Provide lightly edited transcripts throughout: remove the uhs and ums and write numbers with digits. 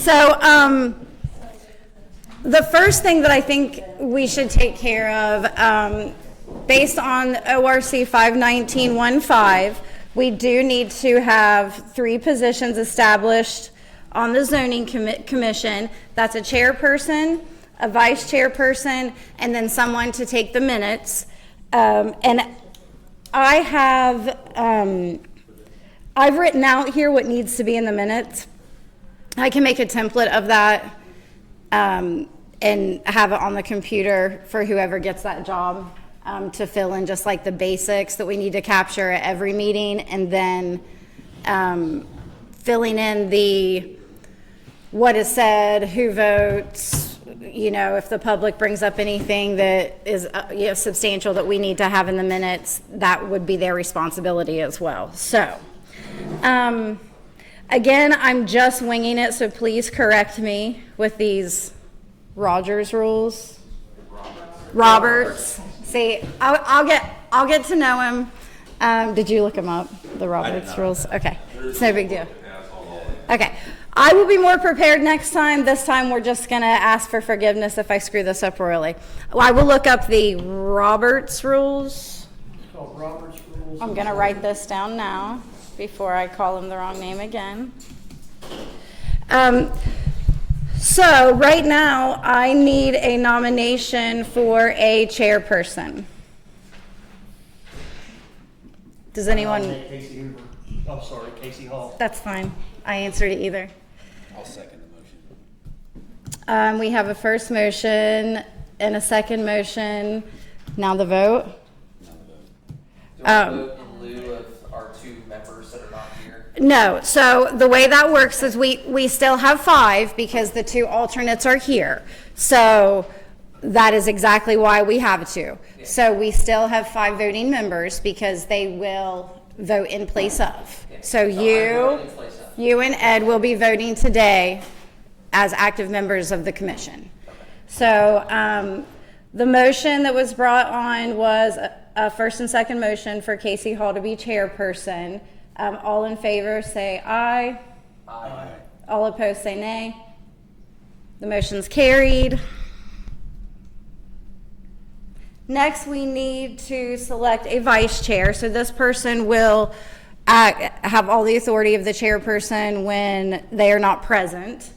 So, the first thing that I think we should take care of, based on ORC 519.15, we do need to have 3 positions established on the zoning commission. That's a chairperson, a vice chairperson, and then someone to take the minutes. And I have, I've written out here what needs to be in the minutes. I can make a template of that and have it on the computer for whoever gets that job to fill in just like the basics that we need to capture at every meeting, and then filling in the what is said, who votes, if the public brings up anything that is substantial that we need to have in the minutes, that would be their responsibility as well. So again, I'm just winging it, so please correct me with these Rogers rules. Roberts. See, I'll get to know him. Did you look him up? The Roberts rules? Okay. It's no big deal. Okay. I will be more prepared next time. This time we're just going to ask for forgiveness if I screw this up royally. Well, I will look up the Roberts rules. It's called Roberts rules. I'm going to write this down now before I call him the wrong name again. So right now I need a nomination for a chairperson. Does anyone? Casey Hoover. Oh, sorry, Casey Hall. That's fine. I answered it either. I'll second the motion. We have a first motion and a second motion. Now the vote. Do we vote in lieu of our 2 members that are not here? No. So the way that works is we still have 5 because the 2 alternates are here. So that is exactly why we have 2. Yeah. So we still have 5 voting members because they will vote in place of. Yeah. So you and Ed will be voting today as active members of the commission. So the motion that was brought on was a first and second motion for Casey Hall to be chairperson. All in favor say aye. Aye. All opposed say nay. The motion's carried. Next, we need to select a vice chair. So this person will have all the authority of the chairperson when they are not present.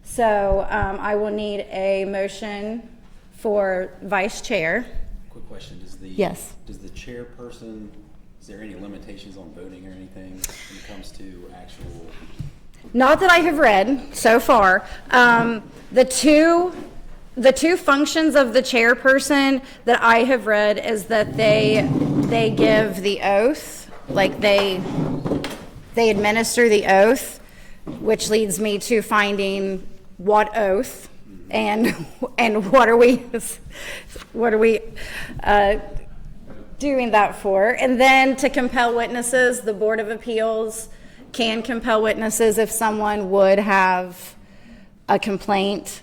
So I will need a motion for vice chair. Quick question, does the chairperson, is there any limitations on voting or anything when it comes to actual? Not that I have read so far. The two functions of the chairperson that I have read is that they give the oath, like they administer the oath, which leads me to finding what oath and what are we doing that for. And then to compel witnesses, the Board of Appeals can compel witnesses if someone would have a complaint.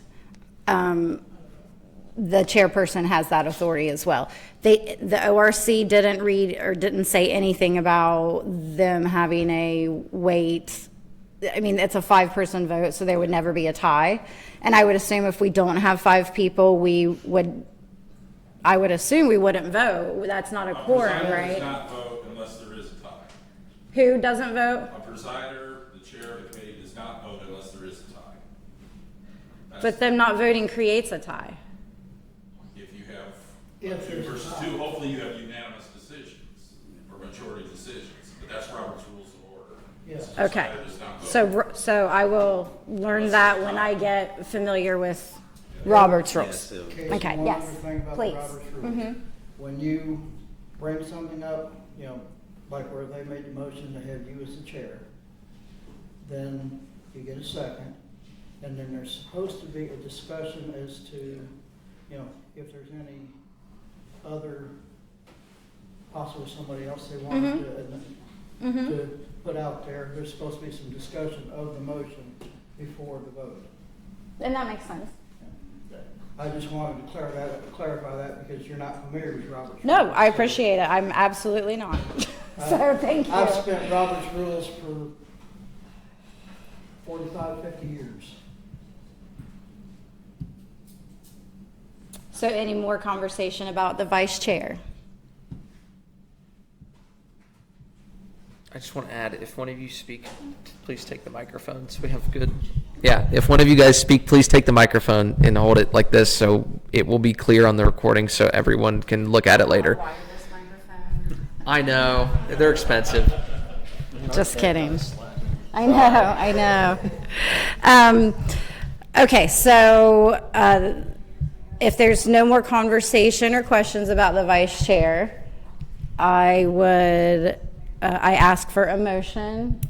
The chairperson has that authority as well. The ORC didn't say anything about them having a weight. I mean, it's a 5-person vote, so there would never be a tie. And I would assume if we don't have 5 people, I would assume we wouldn't vote. That's not a quorum, right? Does not vote unless there is a tie. Who doesn't vote? A presider, the chair of the committee, does not vote unless there is a tie. But them not voting creates a tie. If you have 2 versus 2, hopefully you have unanimous decisions or majority decisions. But that's Robert's Rules of Order. Yes. Okay. So I will learn that when I get familiar with Robert's rules. Okay, Okay, one yes, other thing about please. the Roberts rules. When you bring something up, like where they made the motion to have you as the chair, then you get a second, and then there's supposed to be a discussion as to, if there's any other, possibly somebody else they wanted to put out there. There's supposed to be some discussion of the motion before the vote. And that makes sense. I just wanted to clarify that because you're not familiar with Robert's No, rules. I appreciate it. I'm absolutely not. So thank you. I've spent Robert's rules for 45, 50 years. So any more conversation about the vice chair? I just want to add, if one of you speak, please take the microphone so we have good. Yeah, if one of you guys speak, please take the microphone and hold it like this so it will be clear on the recording so everyone can look at it later. I know, they're expensive. Just kidding. I know. Okay, so if there's no more conversation or questions about the vice chair, I ask for a motion.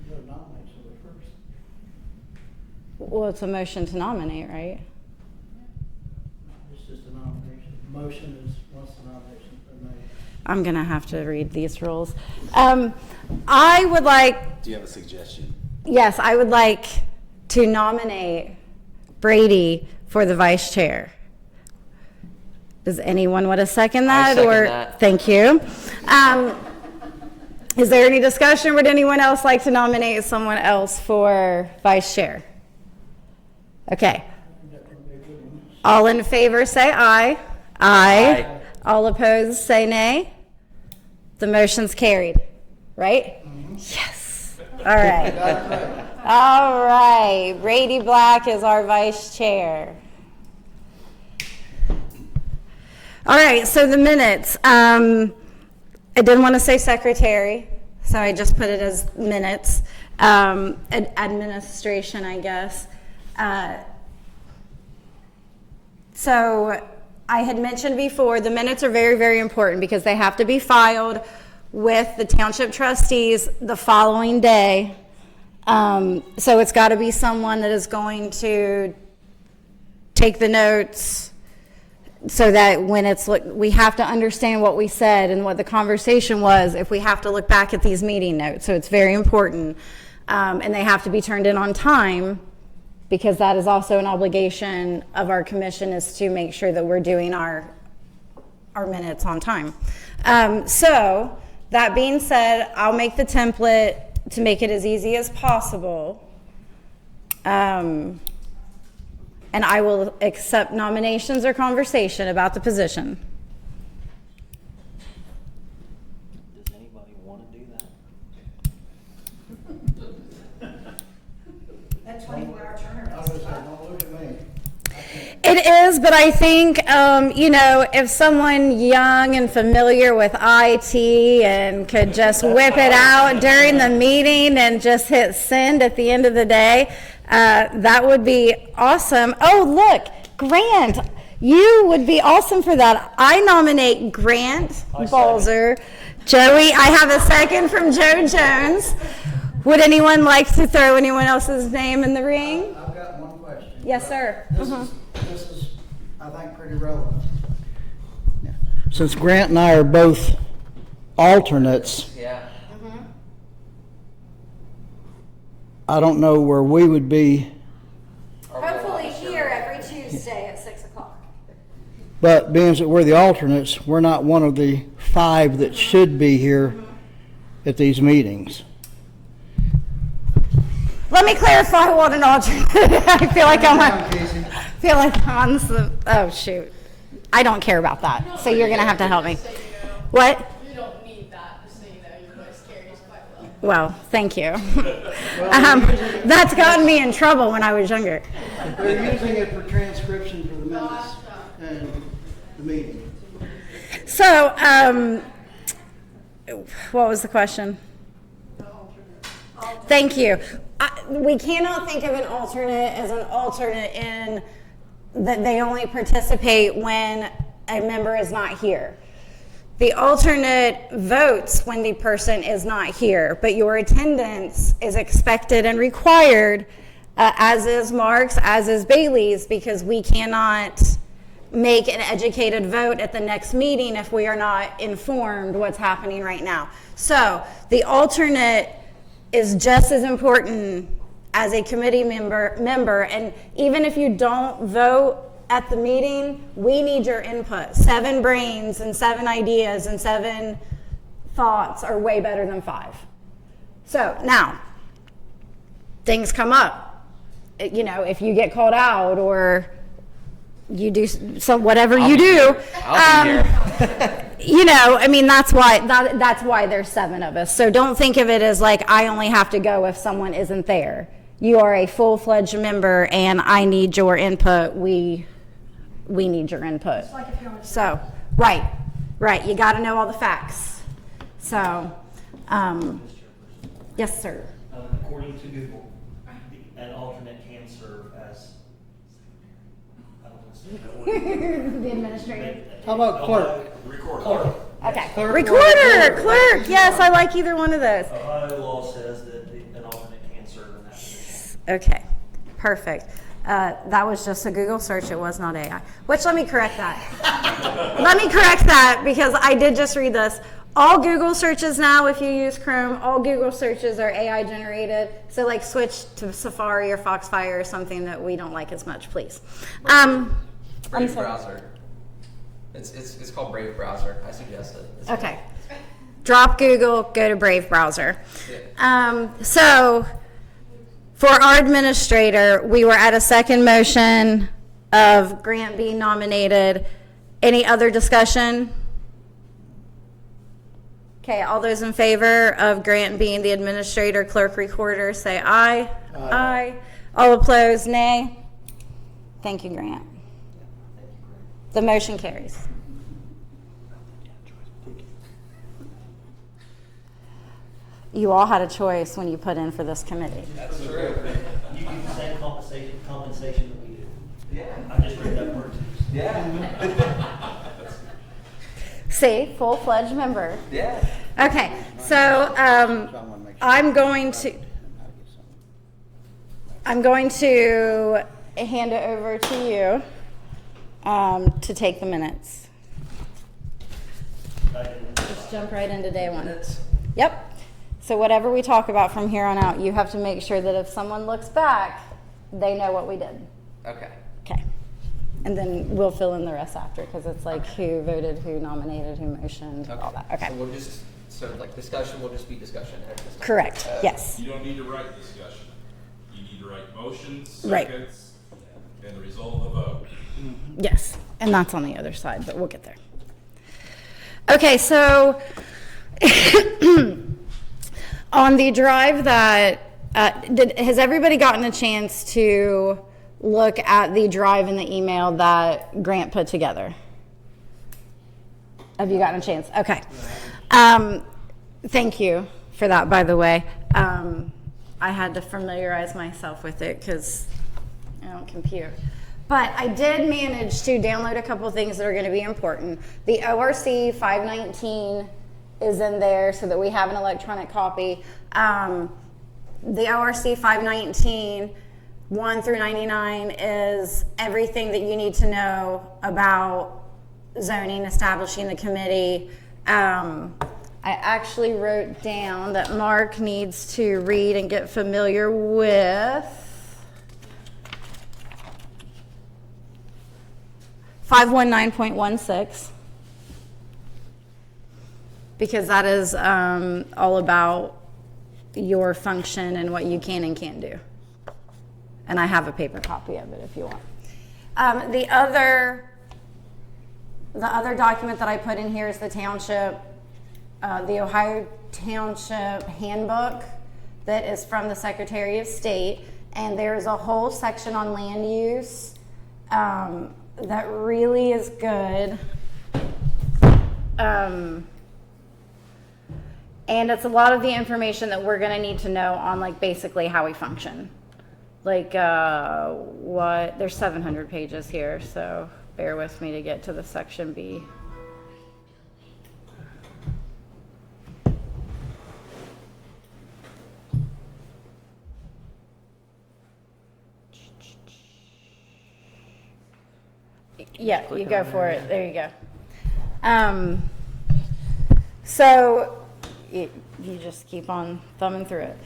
You gotta nominate somebody first. Well, it's a motion to nominate, right? It's just a nomination. Motion is once the nomination's been made. I'm going to have to read these rules. I would like, Do you have a suggestion? yes, I would like to nominate Brady for the vice chair. Does anyone want to second that? second that. Thank you. Is there any discussion? Would anyone else like to nominate someone else for vice chair? Okay. All in favor say aye. Aye. All opposed say nay. The motion's carried, right? Yes. All right. All right. Brady Black is our vice chair. All right, so the minutes. I didn't want to say secretary, so I just put it as minutes. Administration, I guess. So I had mentioned before, the minutes are very, very important because they have to be filed with the township trustees the following day. So it's got to be someone that is going to take the notes, so that when we have to understand what we said and what the conversation was if we have to look back at these meeting notes. So it's very important. And they have to be turned in on time, because that is also an obligation of our commission, is to make sure that we're doing our minutes on time. So that being said, I'll make the template to make it as easy as possible. And I will accept nominations or conversation about the position. Does anybody want to do that? That 24-hour turnaround. I was gonna say, don't look at me. It is, but I think, if someone young and familiar with IT and could just whip it out during the meeting and just hit send at the end of the day, that would be awesome. Oh, look, Grant, you would be awesome for that. I nominate Grant Balzer. Joey, I have a second from Joe Jones. Would anyone like to throw anyone else's name in the ring? I've got one question. Yes, sir. This is, I think, pretty relevant. Since Grant and I are both alternates, Yeah. I don't know where we would be, Hopefully here every Tuesday at 6 o'clock. but being that we're the alternates, we're not one of the 5 that should be here at these meetings. Let me clarify what an alternate. I feel like I'm on the. Oh shoot, I don't care about that. So you're gonna have to help me. What? You don't need that, just so you know, your voice carries quite well. Well, thank you. That's gotten me in trouble when I was younger. They're using it for transcription for the minutes and the meeting. So, what was the question? Thank you. We cannot think of an alternate as an alternate in that they only participate when a member is not here. The alternate votes when the person is not here, but your attendance is expected and required, as is Mark's, as is Bailey's, because we cannot make an educated vote at the next meeting if we are not informed what's happening right now. So the alternate is just as important as a committee member, and even if you don't vote at the meeting, we need your input. 7 brains and 7 ideas and 7 thoughts are way better than 5. So now, things come up. you know, if you get called out or you do so whatever you do, I'll be here. you know, I mean, that's why there's 7 of us. So don't think of it as like I only have to go if someone isn't there. You are a full-fledged member, and I need your input. We need your input. So, right. You got to know all the facts. So, yes, sir. According to Google, an alternate can serve as, I don't know. The administrator. How about clerk? Record. Okay. Clerk. Yes, I like either one of those. Ohio law says that an alternate can serve in that position. Okay, perfect. That was just a Google search. It was not AI. Which, let me correct that. Let me correct that because I did just read this. All Google searches now, if you use Chrome, all Google searches are AI generated. So like switch to Safari or Foxfire or something that we don't like as much, please. I'm Brave sorry. browser. It's called Brave browser. I suggest it. It's Okay. Drop Google, go to Brave browser. So for our administrator, we were at a second motion of Grant being nominated. Any other discussion? Okay, all those in favor of Grant being the administrator, clerk, recorder, say aye. Aye. All opposed, nay. Thank you, Grant. The motion carries. You all had a choice when you put in for this committee. That's true. You get the same compensation that we do. Yeah. I just read that word. Yeah. See, full-fledged member. Yeah. Okay, so I'm going to hand it over to you to take the minutes. Just jump right into day one. Yep. So whatever we talk about from here on out, you have to make sure that if someone looks back, they know what we did. Okay. Okay. And then we'll fill in the rest after because it's like who voted, who nominated, who motioned, all that. Okay. So we'll just discussion will just be discussion at this time. Correct. Yes. You don't need to write discussion. You need to write motions, Right. seconds, and the result of the vote. Yes. And that's on the other side, but we'll get there. Okay, so on the drive that has everybody gotten a chance to look at the drive in the email that Grant put together? Have you gotten a chance? Okay. Thank you for that, by the way. I had to familiarize myself with it because I don't compute. But I did manage to download a couple things that are going to be important. The ORC 519 is in there so that we have an electronic copy. The ORC 519 1 through 99 is everything that you need to know about zoning, establishing the committee. I actually wrote down that Mark needs to read and get familiar with 519.16 because that is all about your function and what you can and can't do. And I have a paper copy of it if you want. The other document that I put in here is the township, the Ohio Township Handbook that is from the Secretary of State. And there's a whole section on land use that really is good. And it's a lot of the information that we're gonna need to know on like basically how we function. Like there's 700 pages here, so bear with me to get to the section B. Yeah, you go for it. There you go. So you just keep on thumbing through it.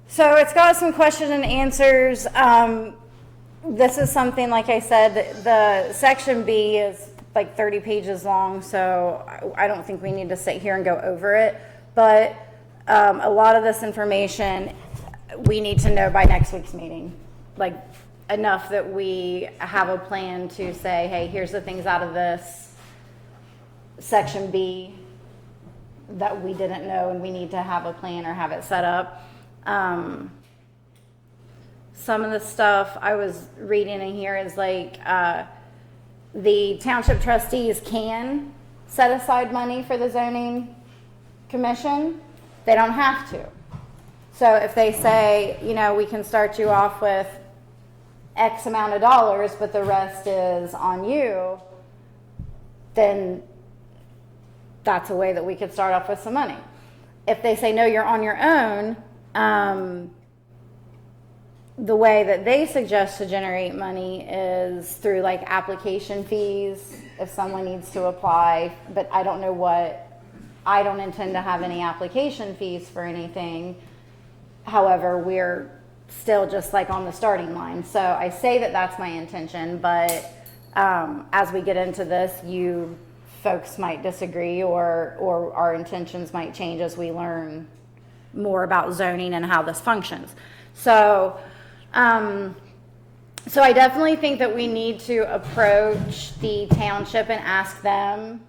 So it's got some question and answers. This is something, like I said, the section B is like 30 pages long, so I don't think we need to sit here and go over it. But a lot of this information we need to know by next week's meeting. Like, enough that we have a plan to say, hey, here's the things out of this section B that we didn't know, and we need to have a plan or have it set up. Some of the stuff I was reading in here is like, the township trustees can set aside money for the zoning commission. They don't have to. So if they say, you know, we can start you off with X amount of dollars, but the rest is on you, then that's a way that we could start off with some money. If they say, no, you're on your own, the way that they suggest to generate money is through like application fees if someone needs to apply, but I don't intend to have any application fees for anything. However, we're still just like on the starting line. So I say that that's my intention, but as we get into this, you folks might disagree, or our intentions might change as we learn more about zoning and how this functions. So I definitely think that we need to approach the township and ask them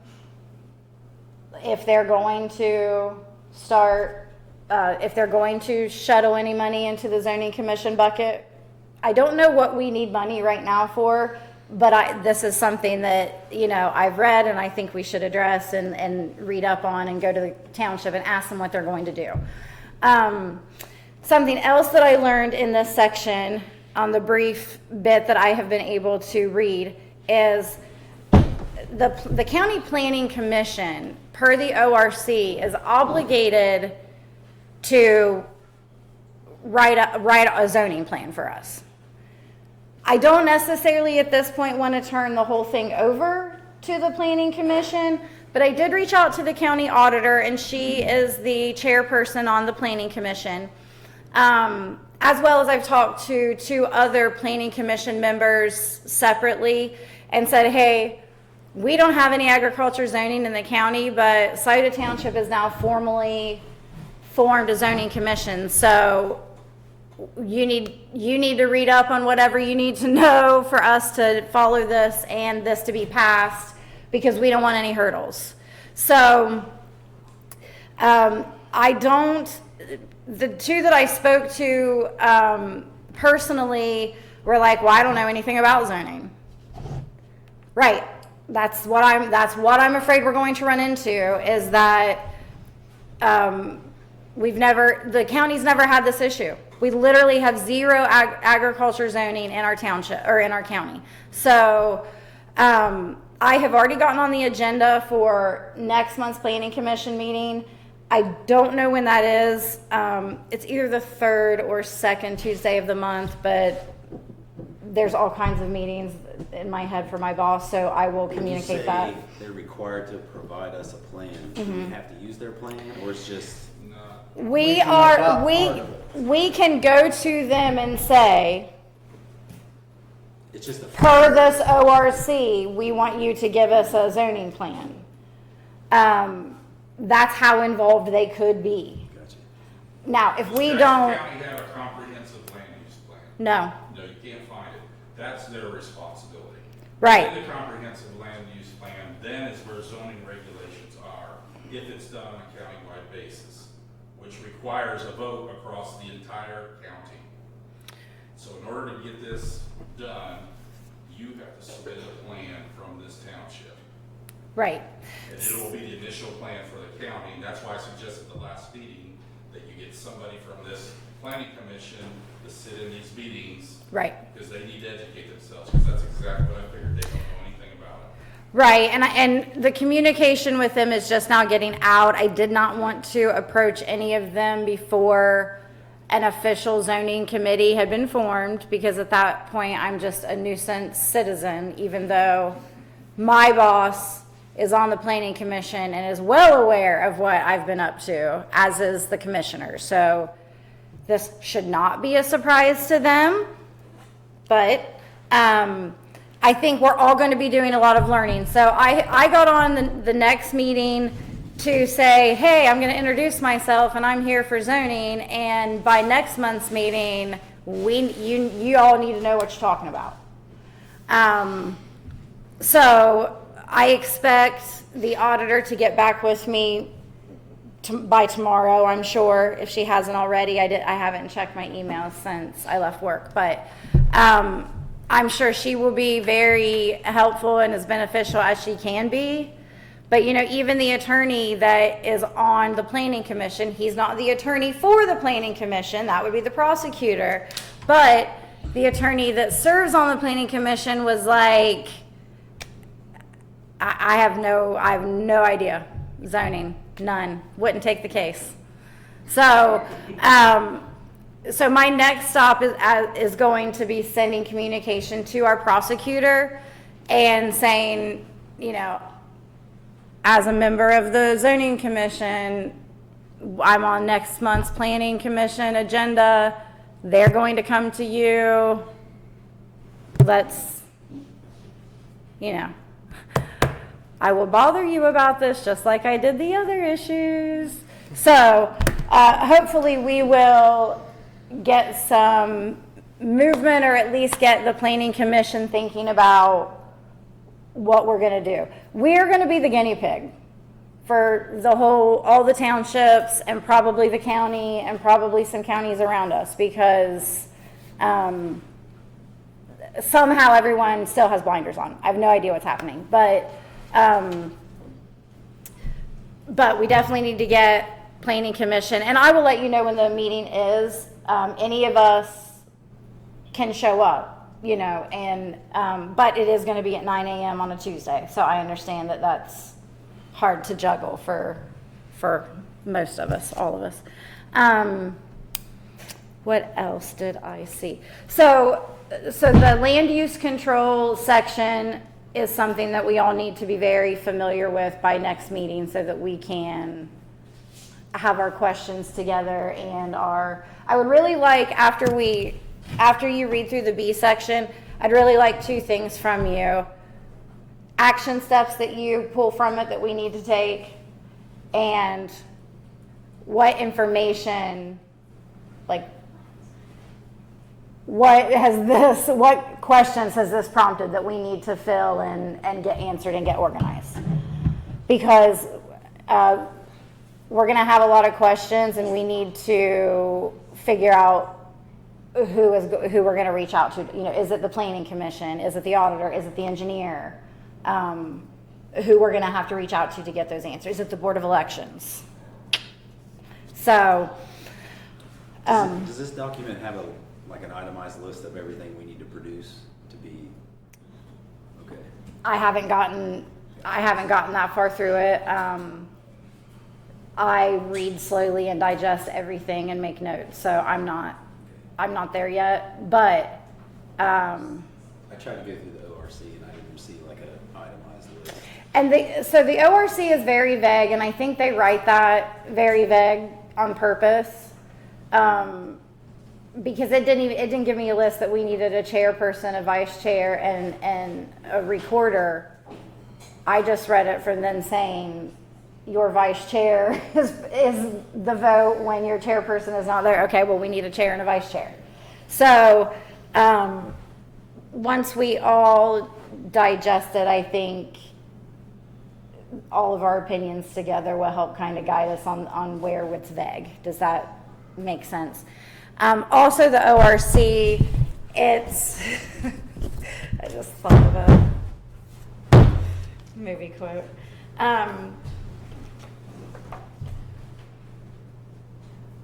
if they're going to start, if they're going to shuttle any money into the zoning commission bucket. I don't know what we need money right now for, but this is something that, you know, I've read and I think we should address and read up on and go to the township and ask them what they're going to do. Something else that I learned in this section on the brief bit that I have been able to read is the County Planning Commission, per the ORC, is obligated to write a zoning plan for us. I don't necessarily at this point want to turn the whole thing over to the Planning Commission, but I did reach out to the county auditor, and she is the chairperson on the Planning Commission. As well as I've talked to 2 other Planning Commission members separately and said, hey, we don't have any agriculture zoning in the county, but Scioto Township has now formally formed a zoning commission. So you need to read up on whatever you need to know for us to follow this and this to be passed, because we don't want any hurdles. So the 2 that I spoke to personally were like, well, I don't know anything about zoning. Right. That's what I'm afraid we're going to run into, is that the county's never had this issue. We literally have 0 agriculture zoning in our township or in our county. So I have already gotten on the agenda for next month's Planning Commission meeting. I don't know when that is. It's either the 3rd or 2nd Tuesday of the month, but there's all kinds of meetings in my head for my boss, so I will communicate that. When you say they're required to provide us a plan, do we have to use their plan, or it's just? We can go to them and say, It's just a. per this ORC, we want you to give us a zoning plan. That's how involved they could be. Gotcha. Now, if we Does don't, the county have a comprehensive land use plan? no, No, you can't find it. That's their responsibility. right, In the comprehensive land use plan, then is where zoning regulations are, if it's done on a countywide basis, which requires a vote across the entire county. So in order to get this done, you have to submit a plan from this township. right. And it will be the initial plan for the county, and that's why I suggested the last meeting, that you get somebody from this planning commission to sit in these meetings, Right. because they need to educate themselves, because that's exactly what I figured, they don't know anything about it. Right, and the communication with them is just now getting out. I did not want to approach any of them before an official zoning committee had been formed, because at that point, I'm just a nuisance citizen, even though my boss is on the planning commission and is well aware of what I've been up to, as is the commissioner. So this should not be a surprise to them, but I think we're all going to be doing a lot of learning. So I got on the next meeting to say, hey, I'm going to introduce myself and I'm here for zoning, and by next month's meeting, you all need to know what you're talking about. So I expect the auditor to get back with me by tomorrow, I'm sure, if she hasn't already. I haven't checked my emails since I left work, but I'm sure she will be very helpful and as beneficial as she can be. But, even the attorney that is on the planning commission, he's not the attorney for the planning commission. That would be the prosecutor. But the attorney that serves on the planning commission was like, I have no idea. Zoning, none. Wouldn't take the case. So, so my next stop is going to be sending communication to our prosecutor and saying, as a member of the zoning commission, I'm on next month's planning commission agenda. They're going to come to you. Let's, I will bother you about this just like I did the other issues. So hopefully we will get some movement, or at least get the planning commission thinking about what we're going to do. We're going to be the guinea pig for all the townships, and probably the county, and probably some counties around us, because somehow everyone still has blinders on. I have no idea what's happening, but we definitely need to get planning commission, and I will let you know when the meeting is. Any of us can show up, and but it is going to be at 9 a.m. on a Tuesday, so I understand that that's hard to juggle for most of us, all of us. What else did I see? So the land use control section is something that we all need to be very familiar with by next meeting, so that we can have our questions together. And I would really like, after you read through the B section, I'd really like 2 things from you. Action steps that you pull from it that we need to take, and what information, like, what questions has this prompted that we need to fill and get answered and get organized? Because we're going to have a lot of questions, and we need to figure out who we're going to reach out to. Is it the planning commission? Is it the auditor? Is it the engineer? Who we're going to have to reach out to get those answers? Is it the Board of Elections? So, does this document have an itemized list of everything we need to produce to be okay? I haven't gotten that far through it. I read slowly and digest everything and make notes, so I'm not there yet. But I tried to go through the ORC and I didn't see an itemized list. And so the ORC is very vague, and I think they write that very vague on purpose, because it didn't give me a list that we needed a chairperson, a vice chair, and a recorder. I just read it from them saying your vice chair is the vote when your chairperson is not there. Okay, well, we need a chair and a vice chair. So once we all digest it, I think all of our opinions together will help kind of guide us on where it's vague. Does that make sense? Also, the ORC, it's I just thought of a movie quote.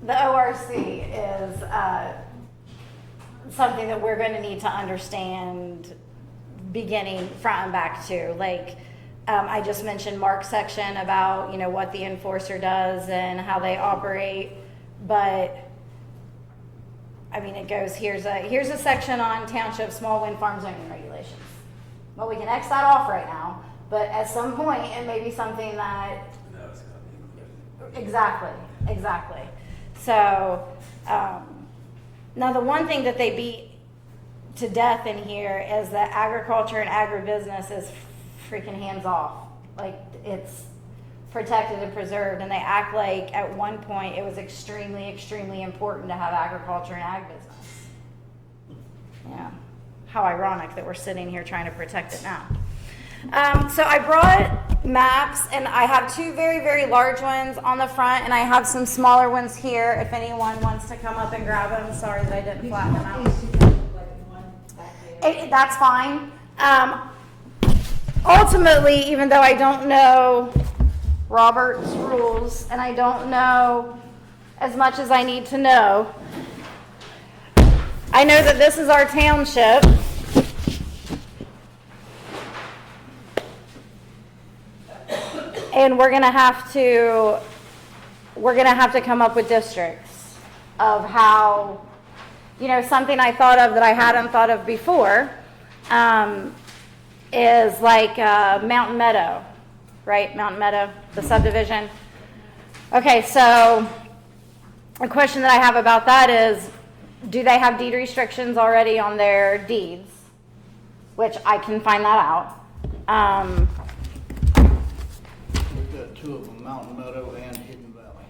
The ORC is something that we're going to need to understand beginning front and back to. Like, I just mentioned Mark's section about, what the enforcer does and how they operate, but it goes, here's a section on township small wind farm zoning regulations. Well, we can X that off right now, but at some point it may be something that... No, it's got to be included. Exactly. So, now the one thing that they beat to death in here is that agriculture and agribusiness is freaking hands off. Like, it's protected and preserved, and they act like at one point it was extremely, extremely important to have agriculture and ag business. Yeah, how ironic that we're sitting here trying to protect it now. So I brought maps, and I have two very, very large ones on the front, and I have some smaller ones here if anyone wants to come up and grab them. Sorry that I didn't flatten them out. That's fine. Ultimately, even though I don't know Robert's rules and I don't know as much as I need to know, I know that this is our township. And we're gonna have to come up with districts of how, something I thought of that I hadn't thought of before, is like Mountain Meadow, right? Mountain Meadow, the subdivision. Okay, so a question that I have about that is, do they have deed restrictions already on their deeds? Which I can find that out. We've got two of them, Mountain Meadow and Hidden Valley.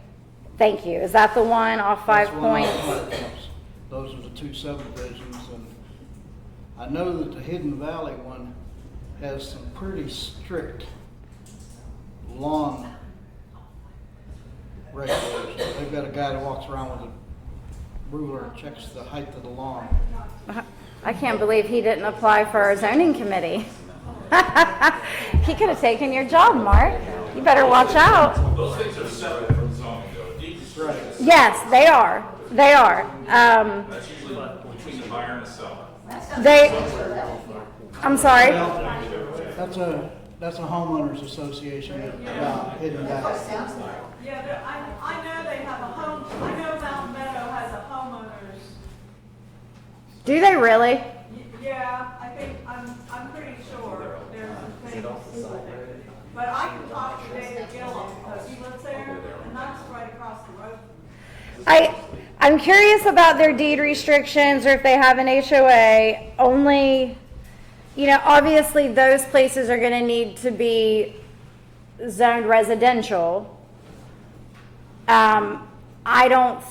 Thank you. Is that the one off 5 That's one points? off 5 points. Those are the two subdivisions, and I know that the Hidden Valley one has some pretty strict lawn regulations. They've got a guy that walks around with a ruler and checks the height of the lawn. I can't believe he didn't apply for our zoning committee. He could have taken your job, Mark. You better watch out. Those things are separate from zoning though. Deed restrictions, Yes, they are. They are. that's usually between the buyer and the seller. I'm sorry. That's a homeowners association at Hidden Valley. Yeah, I know they have a home, I know Mountain Meadow has a homeowners. Do they really? Yeah, I think, I'm pretty sure there's a thing. But I can talk to David Gillum, because he lives there, and that's right across the road. I'm curious about their deed restrictions, or if they have an HOA. Only, obviously those places are going to need to be zoned residential. I don't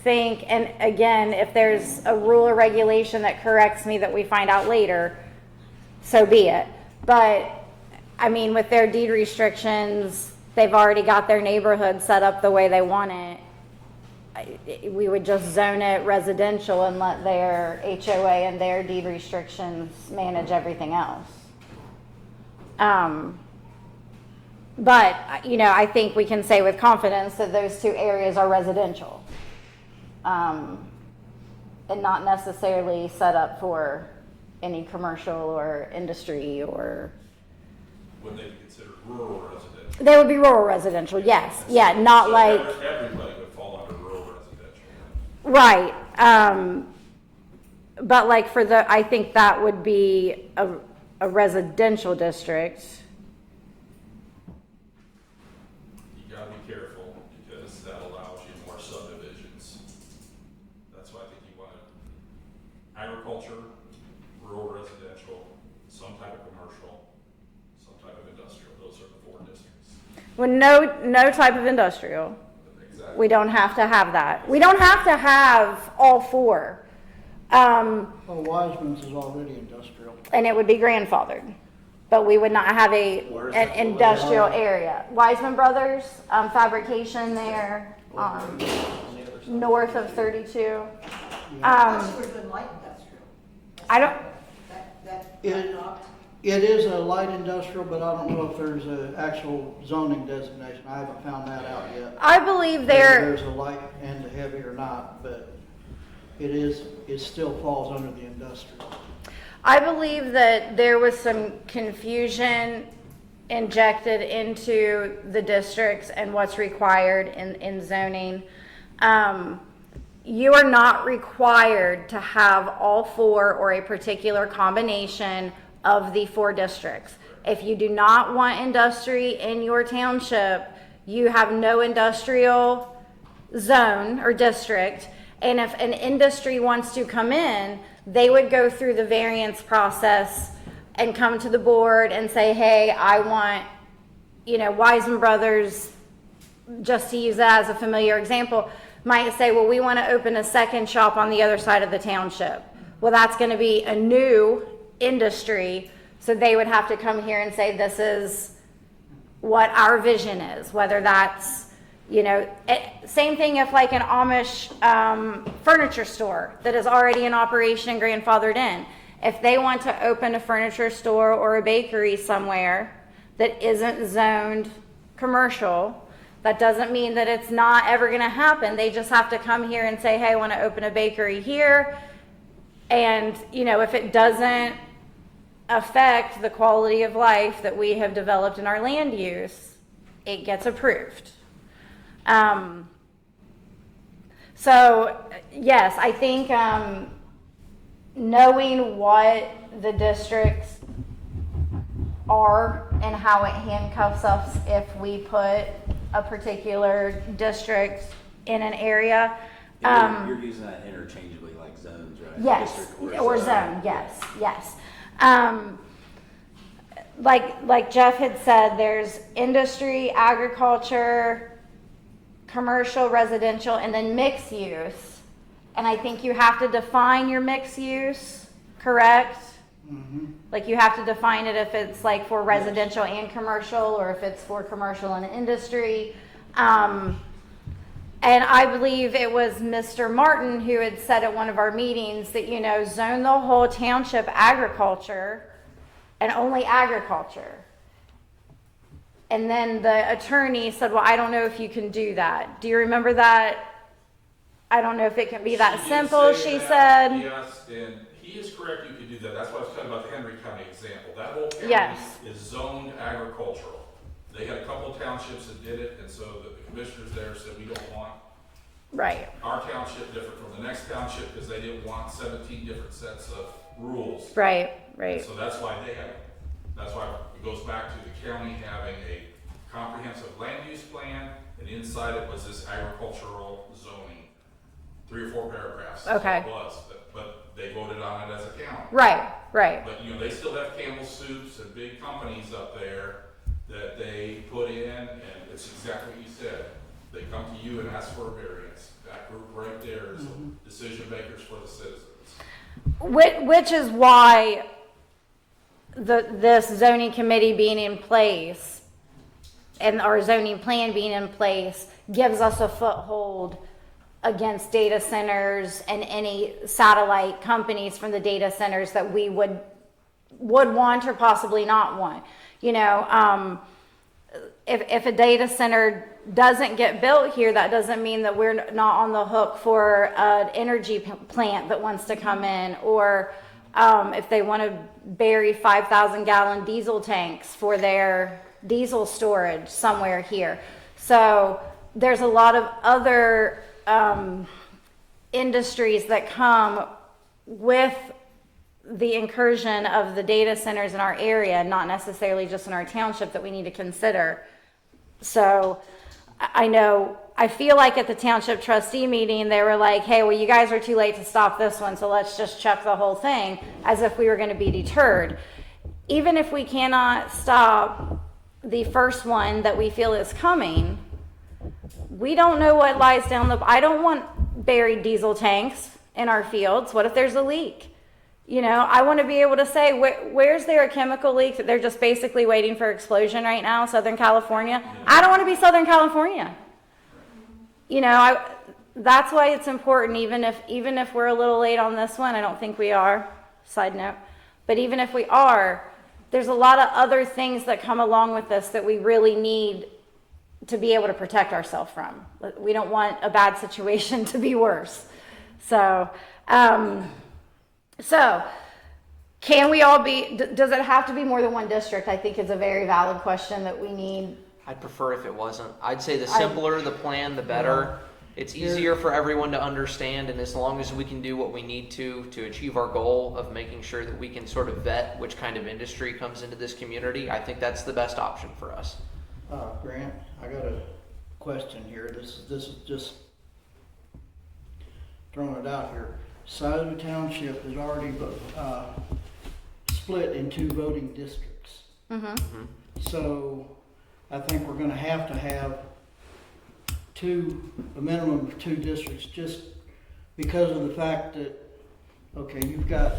think, and again, if there's a rule or regulation that corrects me that we find out later, so be it. But I mean, with their deed restrictions, they've already got their neighborhood set up the way they want it. We would just zone it residential and let their HOA and their deed restrictions manage everything else. But, I think we can say with confidence that those two areas are residential. And not necessarily set up for any commercial or industry or... Would they be considered rural residential? They would be rural residential, yes. Yeah, not So like... everybody would fall under rural residential. Right. But like I think that would be a residential district. You gotta be careful, because that allows you more subdivisions. That's why I think you want agriculture, rural residential, some type of commercial, some type of industrial. Those are the 4 districts. Well, no type of industrial. Exactly. We don't have to have that. We don't have to have all 4. Well, Wiseman's is already industrial. And it would be grandfathered. But we would not have an industrial area. Wiseman Brothers, fabrication there, north of 32. I don't, It is a light industrial, but I don't know if there's an actual zoning designation. I haven't found that out yet. I believe Whether there, there's a light and a heavy or not, but it still falls under the industrial. I believe that there was some confusion injected into the districts and what's required in zoning. You are not required to have all 4 or a particular combination of the 4 districts. If you do not want industry in your township, you have no industrial zone or district. And if an industry wants to come in, they would go through the variance process and come to the board and say, hey, I want Wiseman Brothers, just to use that as a familiar example, might say, well, we want to open a second shop on the other side of the township. Well, that's going to be a new industry, so they would have to come here and say, this is what our vision is, whether that's, same thing if like an Amish furniture store that is already in operation and grandfathered in. If they want to open a furniture store or a bakery somewhere that isn't zoned commercial, that doesn't mean that it's not ever going to happen. They just have to come here and say, hey, I want to open a bakery here. And, if it doesn't affect the quality of life that we have developed in our land use, it gets approved. So, yes, I think knowing what the districts are and how it handcuffs us if we put a particular district in an area. You're using that interchangeably, like zones, right? Yes, District or zone, yes. Like Jeff had said, there's industry, agriculture, commercial, residential, and then mixed use. And I think you have to define your mixed use, correct? Mm-hmm. Like you have to define it if it's like for residential and commercial, or if it's for commercial and industry. And I believe it was Mr. Martin who had said at one of our meetings that, zone the whole township agriculture and only agriculture. And then the attorney said, well, I don't know if you can do that. Do you remember that? I don't know if it can be that She did simple, say she that, said. Yes, and he is correct, you could do that. That's why I was talking about the Henry County example. That whole county Yes. is zoned agricultural. They had a couple of townships that did it, and so the commissioners there said, we don't want Right. our township different from the next township because they didn't want 17 different sets of rules. Right. So that's why they have it. That's why it goes back to the county having a comprehensive land use plan, and inside it was this agricultural zoning. 3 or 4 paragraphs. That's Okay. what it was, but they voted on it as a county. Right. But they still have Campbell Soups and big companies up there that they put in, and it's exactly what you said. They come to you and ask for a variance. That group right there is decision makers for the citizens. Which is why this zoning committee being in place and our zoning plan being in place gives us a foothold against data centers and any satellite companies from the data centers that we would want or possibly not want. If a data center doesn't get built here, that doesn't mean that we're not on the hook for an energy plant that wants to come in, or if they want to bury 5,000-gallon diesel tanks for their diesel storage somewhere here. So there's a lot of other industries that come with the incursion of the data centers in our area, not necessarily just in our township, that we need to consider. So I feel like at the township trustee meeting, they were like, hey, well, you guys are too late to stop this one, so let's just chuck the whole thing, as if we were going to be deterred. Even if we cannot stop the first one that we feel is coming, we don't know what lies down I don't want buried diesel tanks in our fields. What if there's a leak? I want to be able to say, where's there a chemical leak that they're just basically waiting for explosion right now, Southern California? I don't want to be Southern California. That's why it's important, even if we're a little late on this one. I don't think we are, side note. But even if we are, there's a lot of other things that come along with this that we really need to be able to protect ourselves from. We don't want a bad situation to be worse. So can we all does it have to be more than one district? I think is a very valid question that we need. I'd prefer if it wasn't. I'd say the simpler the plan, the better. It's easier for everyone to understand, and as long as we can do what we need to achieve our goal of making sure that we can sort of vet which kind of industry comes into this community, I think that's the best option for us. Grant, I got a question here. This is just throwing it out here. Scioto Township is already split in 2 voting districts. Mm-hmm. So I think we're gonna have to have a minimum of 2 districts, just because of the fact that, okay, you've got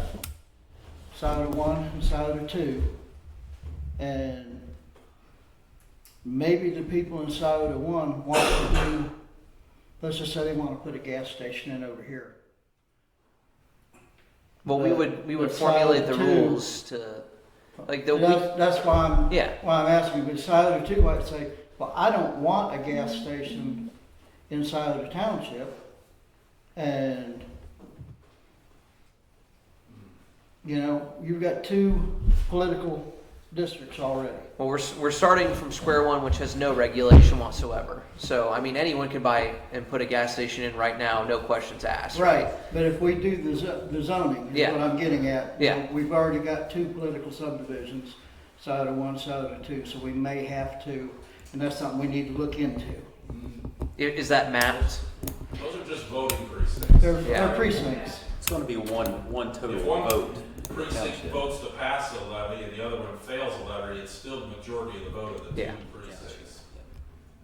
Scioto 1 and Scioto 2, and maybe the people in Scioto 1 want to do, let's just say they want to put a gas station in over here. Well, we would But formulate the Scioto 2 rules to, like, That's why I'm, Yeah. why I'm asking, but Scioto 2, I'd say, well, I don't want a gas station in Scioto Township, and, you know, you've got 2 political districts already. well, we're starting from square one, which has no regulation whatsoever. So, I mean, anyone can buy and put a gas station in right now, no questions asked. Right, but if we do the zoning, is Yeah. what I'm getting at. Yeah. We've already got 2 political subdivisions, Scioto 1, Scioto 2, so we may have to, and that's something we need to look into. Is that mapped? Those are just voting precincts. They're precincts. It's gonna be one total If one vote. precinct Township. votes to pass the levy and the other one fails the levy, it's still the majority of the vote of the Yeah. 2 precincts.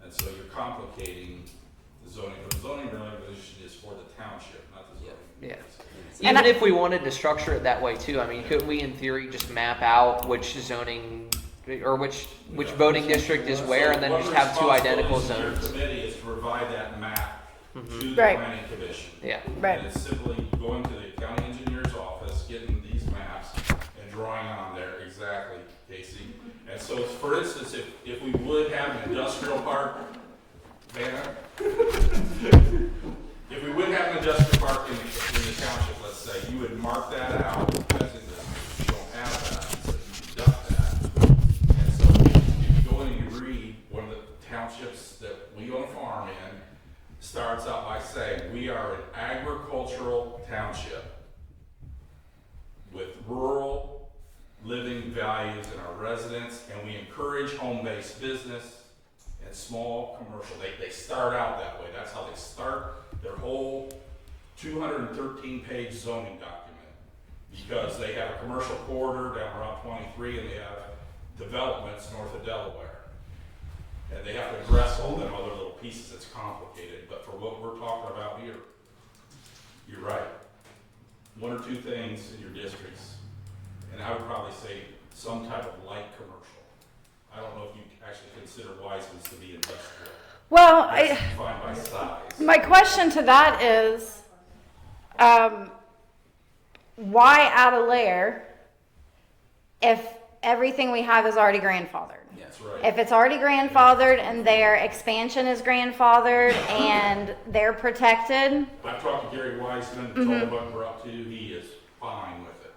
And so you're complicating the zoning, but the zoning regulation is for the township, not the zoning. Yeah. And Even I- if we wanted to structure it that way too, I mean, couldn't we in theory just map out which zoning, or which voting district is where, and then just have 2 identical One responsibility zones? to your committee is to provide that map to the Right. planning commission. Yeah. Right. And it's simply going to the county engineer's office, getting these maps and drawing on there exactly, Casey. And so, for instance, if we would have an industrial park, Vanna, if we would have an industrial park in the township, let's say, you would mark that out as in the, you don't have that, so you deduct that. And so if you go in and you read one of the townships that we own a farm in, starts out by saying, we are an agricultural township with rural living values in our residents, and we encourage home-based business and small commercial. They start out that way. That's how they start their whole 213-page zoning document, because they have a commercial corridor down Route 23, and they have developments north of Delaware. And they have to address all them other little pieces. It's complicated, but for what we're talking about here, you're right. 1 or 2 things in your districts, and I would probably say some type of light commercial. I don't know if you actually consider Wiseman's to be industrial. Well, That's defined by size. my question to that is, why add a layer if everything we have is already grandfathered? That's right. If it's already grandfathered and their expansion is grandfathered and they're protected, I've talked to Gary Wiseman, told him what we're up to. He is fine with it.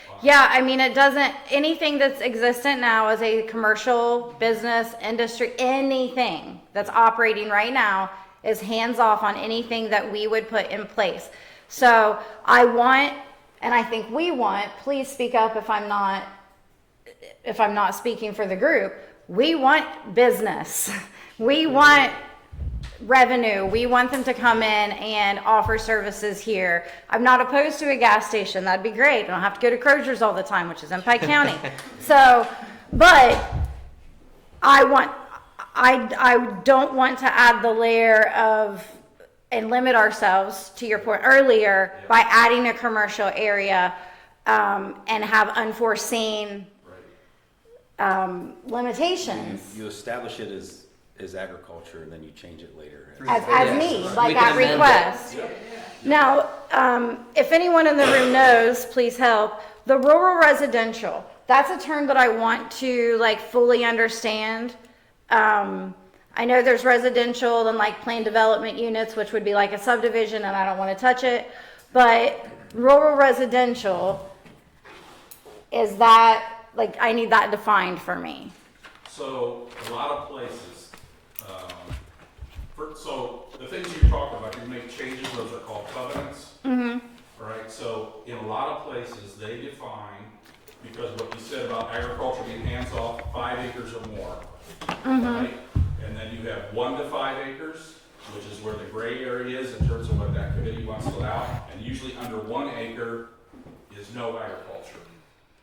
Fine. yeah, I mean, it doesn't, anything that's existent now as a commercial business, industry, anything that's operating right now is hands off on anything that we would put in place. So I want, and I think we want, please speak up if I'm not speaking for the group, we want business. We want revenue. We want them to come in and offer services here. I'm not opposed to a gas station. That'd be great. I don't have to go to Crozier's all the time, which is in Pike County. So, but I don't want to add the layer of and limit ourselves, to your point earlier, by adding a commercial area and have unforeseen limitations. You establish it as agriculture, and then you change it later. As Yes. me, We like can at amend it. request. Now, if anyone in the room knows, please help. The rural residential, that's a term that I want to like fully understand. I know there's residential and like planned development units, which would be like a subdivision, and I don't want to touch it. But rural residential, is that, like, I need that defined for me. So a lot of places, so the things you talk about, you make changes, those are called covenants. All right, so in a lot of places, they define, because what you said about agriculture being hands-off, 5 acres or more. Right? And then you have 1 to 5 acres, which is where the gray area is in terms of what that committee wants to allow. And usually under 1 acre is no agriculture.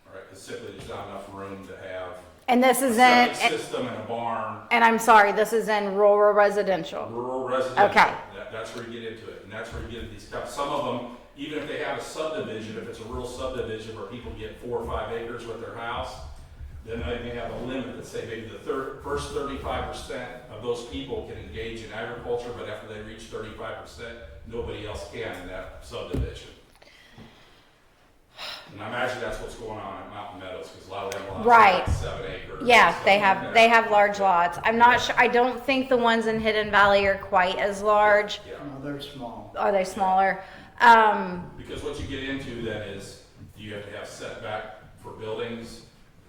All right, because simply there's not enough room to have. And this is septic in, system and a barn, and I'm sorry, this is in rural residential. rural residential. Okay. That's where you get into it, and that's where you get these, some of them, even if they have a subdivision, if it's a rural subdivision where people get 4 or 5 acres with their house, then they may have a limit that say maybe the first 35% of those people can engage in agriculture, but after they reach 35%, nobody else can in that subdivision. And I imagine that's what's going on at Mountain Meadows, because a lot of them lots are Right. like 7 acres. Yeah, something they like have, that. they have large lots. I'm not sure, I don't think the ones in Hidden Valley are quite as large. Yeah. No, they're small. Are they smaller? Because what you get into then is, do you have to have setback for buildings?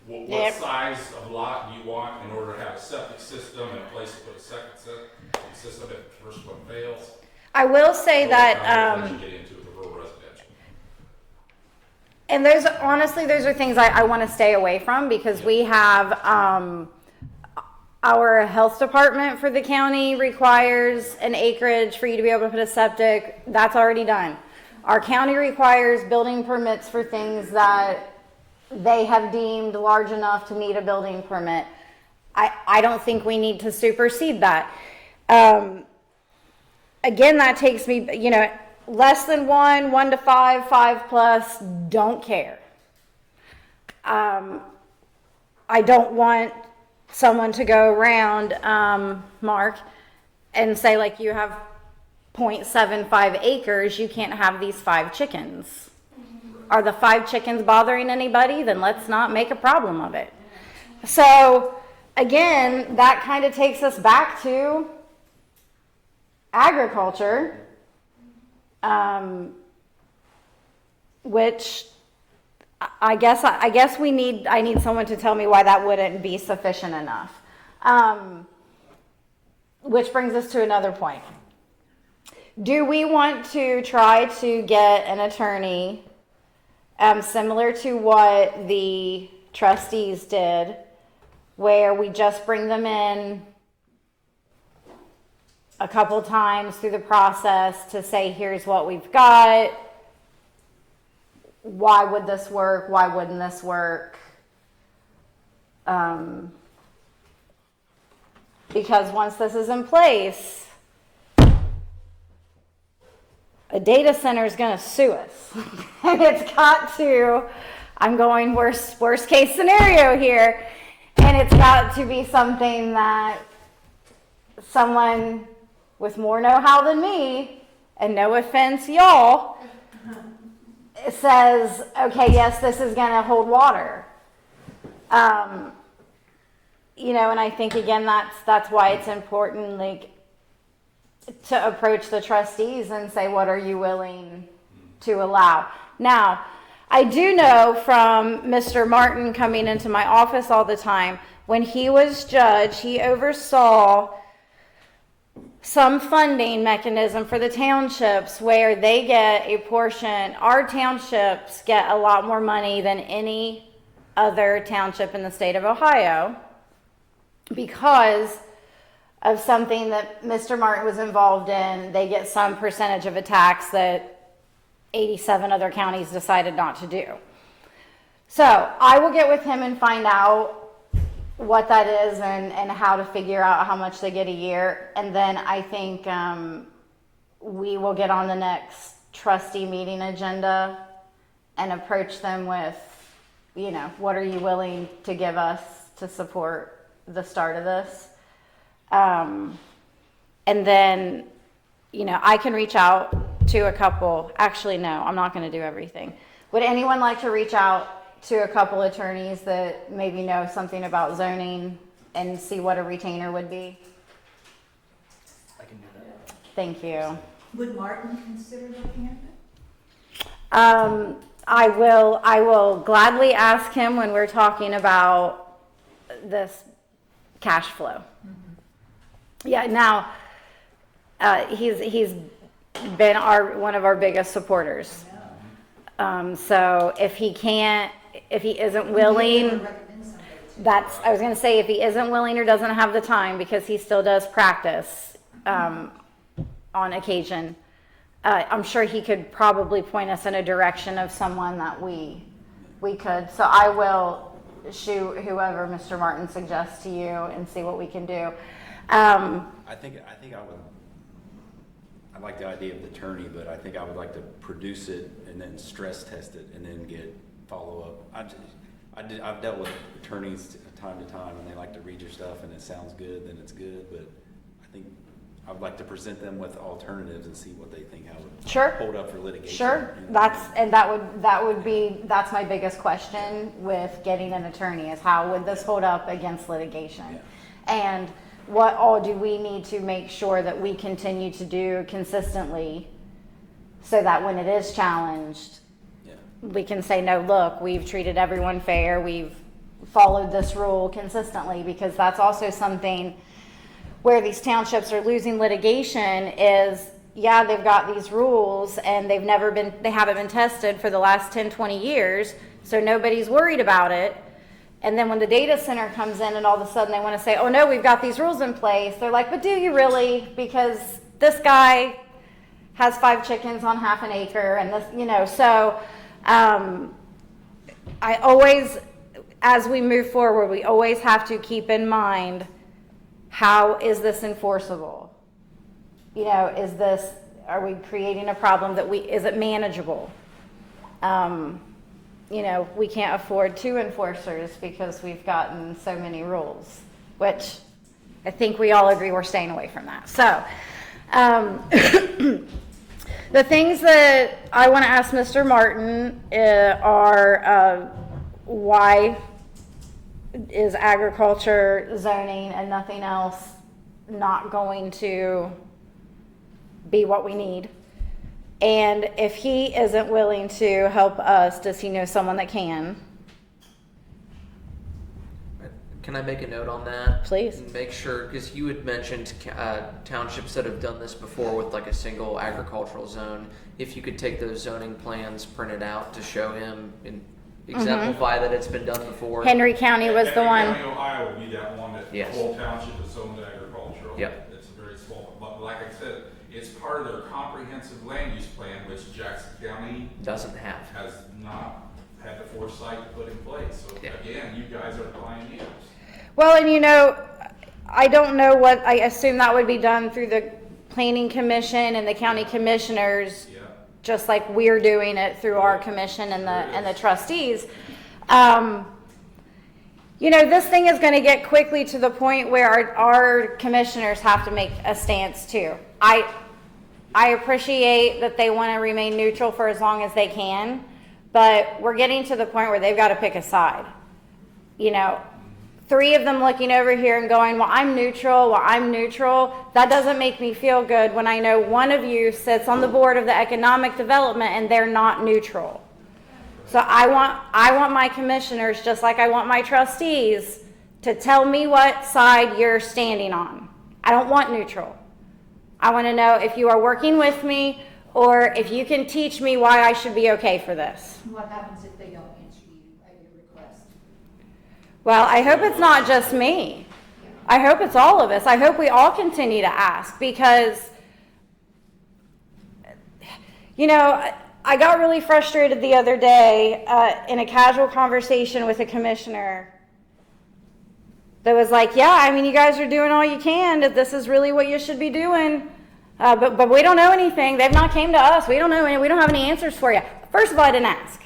What Yep. size of lot do you want in order to have a septic system and a place to put a second septic system if the first one fails? I will say Those that, kind of things you get into with the rural residential. and those, honestly, those are things I want to stay away from because we have, our health department for the county requires an acreage for you to be able to put a septic. That's already done. Our county requires building permits for things that they have deemed large enough to meet a building permit. I don't think we need to supersede that. Again, that takes me, less than 1 to 5, 5 plus, don't care. I don't want someone to go around, Mark, and say like you have 0.75 acres, you can't have these 5 chickens. Are the 5 chickens bothering anybody? Then let's not make a problem of it. So again, that kind of takes us back to agriculture, which I guess I need someone to tell me why that wouldn't be sufficient enough. Which brings us to another point. Do we want to try to get an attorney similar to what the trustees did, where we just bring them in a couple times through the process to say, here's what we've got. Why would this work? Why wouldn't this work? Because once this is in place, a data center is going to sue us. And it's got to, I'm going worst case scenario here, and it's got to be something that someone with more know-how than me, and no offense y'all, says, okay, yes, this is going to hold water. And I think again, that's why it's important, like, to approach the trustees and say, what are you willing to allow? Now, I do know from Mr. Martin coming into my office all the time, when he was judge, he oversaw some funding mechanism for the townships where they get a portion. Our townships get a lot more money than any other township in the state of Ohio because of something that Mr. Martin was involved in. They get some percentage of a tax that 87 other counties decided not to do. So I will get with him and find out what that is and how to figure out how much they get a year. And then I think we will get on the next trustee meeting agenda and approach them with, what are you willing to give us to support the start of this? And then, I can reach out to a couple. Actually, no, I'm not going to do everything. Would anyone like to reach out to a couple attorneys that maybe know something about zoning and see what a retainer would be? I can do that. Thank you. Would Martin consider looking at it? I will gladly ask him when we're talking about this cash flow. Yeah, now, he's been one of our biggest supporters. So if he isn't willing, I was going to say, if he isn't willing or doesn't have the time, because he still does practice on occasion, I'm sure he could probably point us in a direction of someone that we could. So I will shoot whoever Mr. Martin suggests to you and see what we can do. I think I like the idea of the attorney, but I think I would like to produce it and then stress test it and then get follow-up. I've dealt with attorneys time to time, and they like to read your stuff, and it sounds good, then it's good, but I think I would like to present them with alternatives and see what they think, how it Sure. would hold up for litigation. Sure, you know? that's my biggest question with getting an attorney is how would this hold up against litigation? Yeah. And what all do we need to make sure that we continue to do consistently so that when it is challenged, we can say, no, look, we've treated everyone fair, we've followed this rule consistently, because that's also something where these townships are losing litigation is, yeah, they've got these rules and they haven't been tested for the last 10, 20 years, so nobody's worried about it. And then when the data center comes in and all of a sudden they want to say, oh no, we've got these rules in place, they're like, but do you really? Because this guy has 5 chickens on half an acre and this, you know, so I always, as we move forward, we always have to keep in mind, how is this enforceable? You know, are we creating a problem is it manageable? You know, we can't afford 2 enforcers because we've gotten so many rules, which I think we all agree we're staying away from that. So, the things that I want to ask Mr. Martin are why is agriculture zoning and nothing else not going to be what we need? And if he isn't willing to help us, does he know someone that can? Can I make a note on that? Please. And make sure, because you had mentioned townships that have done this before with like a single agricultural zone. If you could take those zoning plans printed out to show him and exemplify that it's been done before. Henry County was the one. Henry County, Ohio would be that one that the Yes. whole township is zoned agricultural. Yep. It's very small, but like I said, it's part of their comprehensive land use plan, which Jackson County Doesn't have. has not had the foresight to put in place. So Yeah. again, you guys are pioneers. Well, and you know, I don't know I assume that would be done through the planning commission and the county commissioners, Yeah. just like we're doing it through our commission and the trustees. You know, this thing is going to get quickly to the point where our commissioners have to make a stance too. I appreciate that they want to remain neutral for as long as they can, but we're getting to the point where they've got to pick a side. You know, 3 of them looking over here and going, well, I'm neutral, that doesn't make me feel good when I know one of you sits on the board of the economic development and they're not neutral. So I want my commissioners, just like I want my trustees, to tell me what side you're standing on. I don't want neutral. I want to know if you are working with me or if you can teach me why I should be okay for this. What happens if they don't answer you at your request? Well, I hope it's not just me. I hope it's all of us. I hope we all continue to ask because, you know, I got really frustrated the other day in a casual conversation with a commissioner that was like, yeah, I mean, you guys are doing all you can. This is really what you should be doing. But we don't know anything. They've not came to us. We don't know, and we don't have any answers for you. First of all, I didn't ask.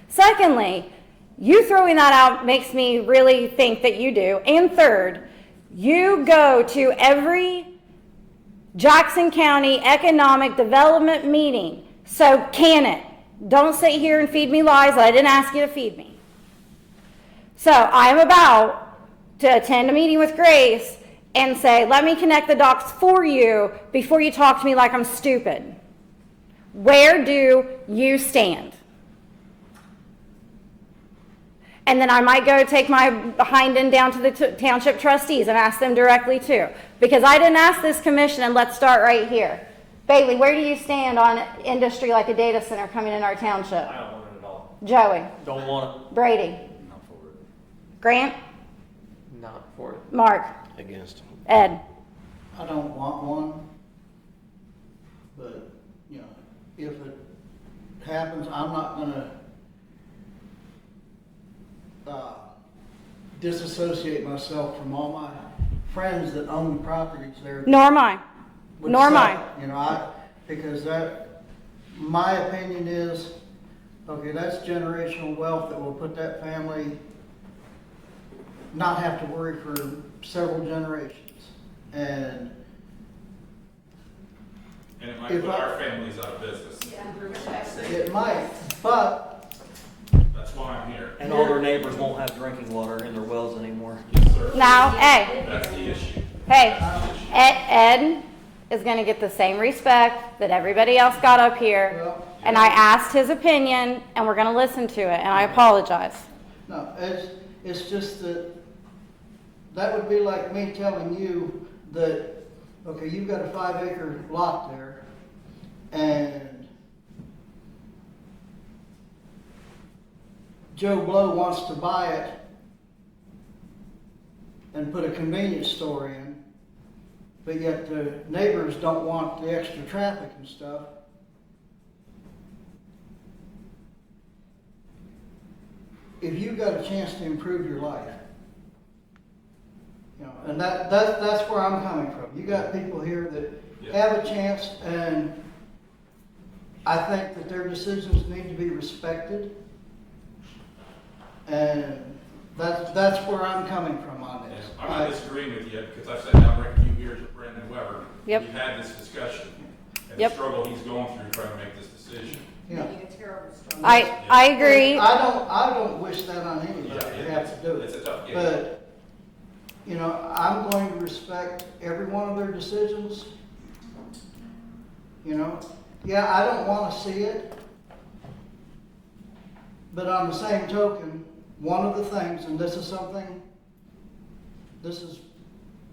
Secondly, you throwing that out makes me really think that you do. And third, you go to every Jackson County economic development meeting. So can it? Don't sit here and feed me lies that I didn't ask you to feed me. So I am about to attend a meeting with Grace and say, let me connect the dots for you before you talk to me like I'm stupid. Where do you stand? And then I might go take my behind end down to the township trustees and ask them directly too. Because I didn't ask this commission, and let's start right here. Bailey, where do you stand on industry like a data center coming in our township? I don't want it at all. Joey, Don't want Brady, Not for it. Grant, Not for it. Mark, Against. Ed. I don't want one, but, you know, if it happens, I'm not gonna, disassociate myself from all my friends that own the properties there. Nor am I. would Nor am sell I. it, You know, because my opinion is, okay, that's generational wealth that will put that family not have to worry for several generations. And And it might If put I- our families out of business. it might, but That's why I'm here. And all their neighbors won't have drinking water in their wells anymore. Yes, sir. Now, hey, That's the issue. hey, Ed is gonna get the same respect that everybody else got up here. Well- And I asked his opinion, and we're gonna listen to it, and I apologize. no, it's just that would be like me telling you that, okay, you've got a 5-acre lot there, and Joe Blow wants to buy it and put a convenience store in, but yet the neighbors don't want the extra traffic and stuff. If you've got a chance to improve your life, you know, and that's where I'm coming from. You got people here that have a chance, and I think that their decisions need to be respected. And that's where I'm coming from on this. I'm not disagreeing with you, because I've sat down with a few years with Brandon Weber. Yep. We've had this discussion, and the Yep. struggle he's going through trying to make this decision. Yeah. I agree. I don't wish that on anybody Yeah, to have to do it's it. a tough game. But, you know, I'm going to respect every one of their decisions. You know, yeah, I don't want to see it. But on the same token, one of the things, and this is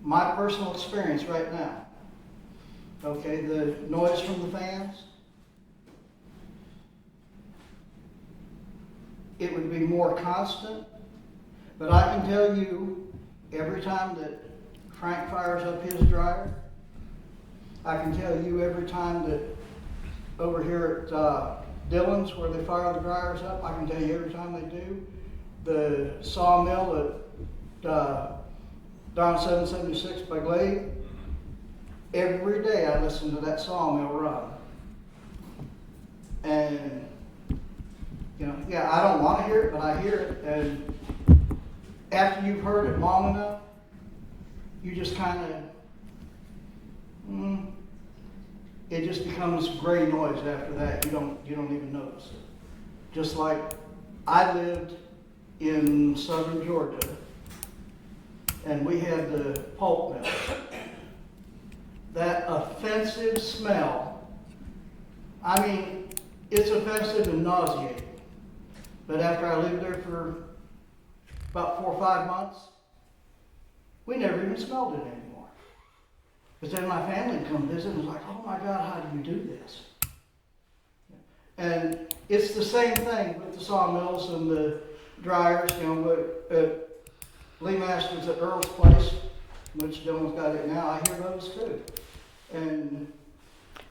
my personal experience right now. Okay, the noise from the fans. It would be more constant, but I can tell you, every time that Frank fires up his dryer, I can tell you every time that over here at Dillon's where they fire the dryers up, I can tell you every time they do. The sawmill at down 776 by Glade, every day I listen to that sawmill run. And you know, yeah, I don't want to hear it, but I hear it, and after you've heard it long enough, you just kind of, it just becomes gray noise after that. You don't even notice it. Just like I lived in southern Georgia, and we had the pulp mill. That offensive smell, I mean, it's offensive and nauseating. But after I lived there for about 4 or 5 months, we never even smelled it anymore. But then my family would come visit and was like, oh my God, how do you do this? And it's the same thing with the sawmills and the dryers, you know, at Lee Masters at Earl's place, which Dylan's got it now, I hear those too. And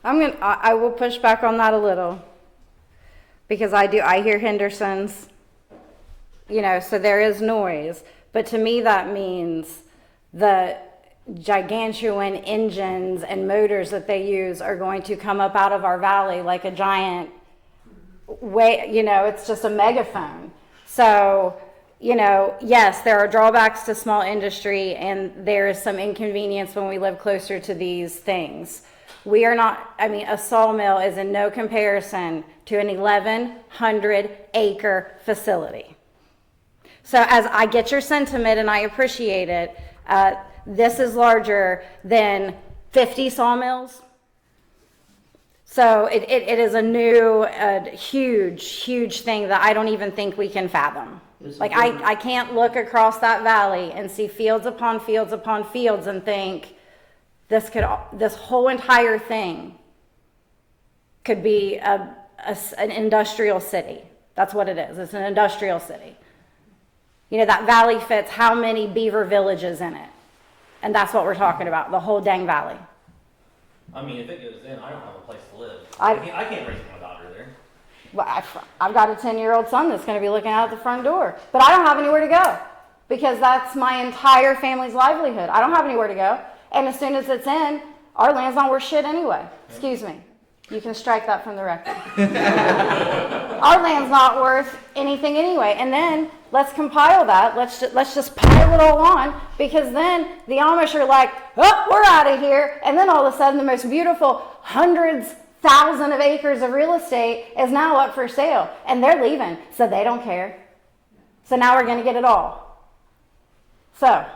I will push back on that a little. Because I hear Henderson's, you know, so there is noise. But to me, that means the gigantuan engines and motors that they use are going to come up out of our valley like a giant way, you know, it's just a megaphone. So, you know, yes, there are drawbacks to small industry, and there is some inconvenience when we live closer to these things. We are not, I mean, a sawmill is in no comparison to an 1,100 acre facility. So as I get your sentiment and I appreciate it, this is larger than 50 sawmills. So it is a new, huge thing that I don't even think we can fathom. Like I can't look across that valley and see fields upon fields upon fields and think, this whole entire thing could be an industrial city. That's what it is. It's an industrial city. You know, that valley fits how many beaver villages in it? And that's what we're talking about, the whole dang valley. I mean, if it goes in, I don't have a place to live. I I can't raise my daughter there. Well, I've got a 10-year-old son that's going to be looking out the front door, but I don't have anywhere to go. because that's my entire family's livelihood. I don't have anywhere to go. And as soon as it's in, our land's not worth shit anyway. Excuse me. You can strike that from the record. Our land's not worth anything anyway. And then let's compile that. Let's just pile it all on, because then the Amish are like, oh, we're out of here. And then all of a sudden the most beautiful hundreds, thousands of acres of real estate is now up for sale. And they're leaving, so they don't care. So now we're going to get it all. So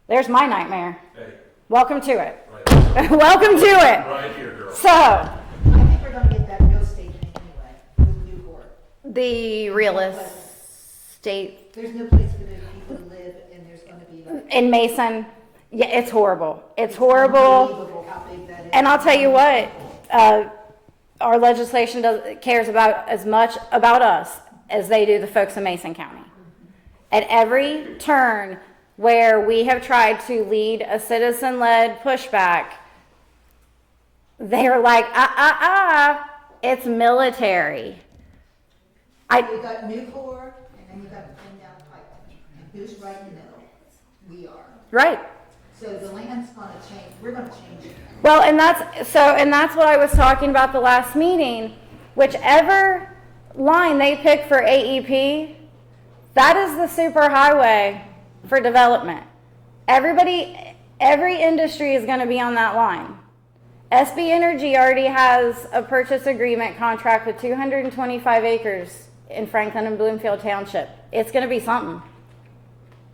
there's my nightmare. Hey, Welcome to it. right, Welcome to it. right here, girl. So I think we're gonna get that real estate thing anyway, with Newport. the real estate There's no place for those people to live, and there's gonna be like. in Mason, yeah, it's horrible. It's horrible. Unbelievable how big that is. And I'll tell you what, our legislation cares about as much about us as they do the folks in Mason County. At every turn where we have tried to lead a citizen-led pushback, they're like, it's military. You got Newport, and then you got the thing down Pike, and who's right in the middle? We are. Right. So the land's gonna change, we're gonna change it. Well, and that's what I was talking about the last meeting. Whichever line they pick for AEP, that is the super highway for development. Every industry is going to be on that line. SB Energy already has a purchase agreement contract with 225 acres in Franklin and Bloomfield Township. It's going to be something.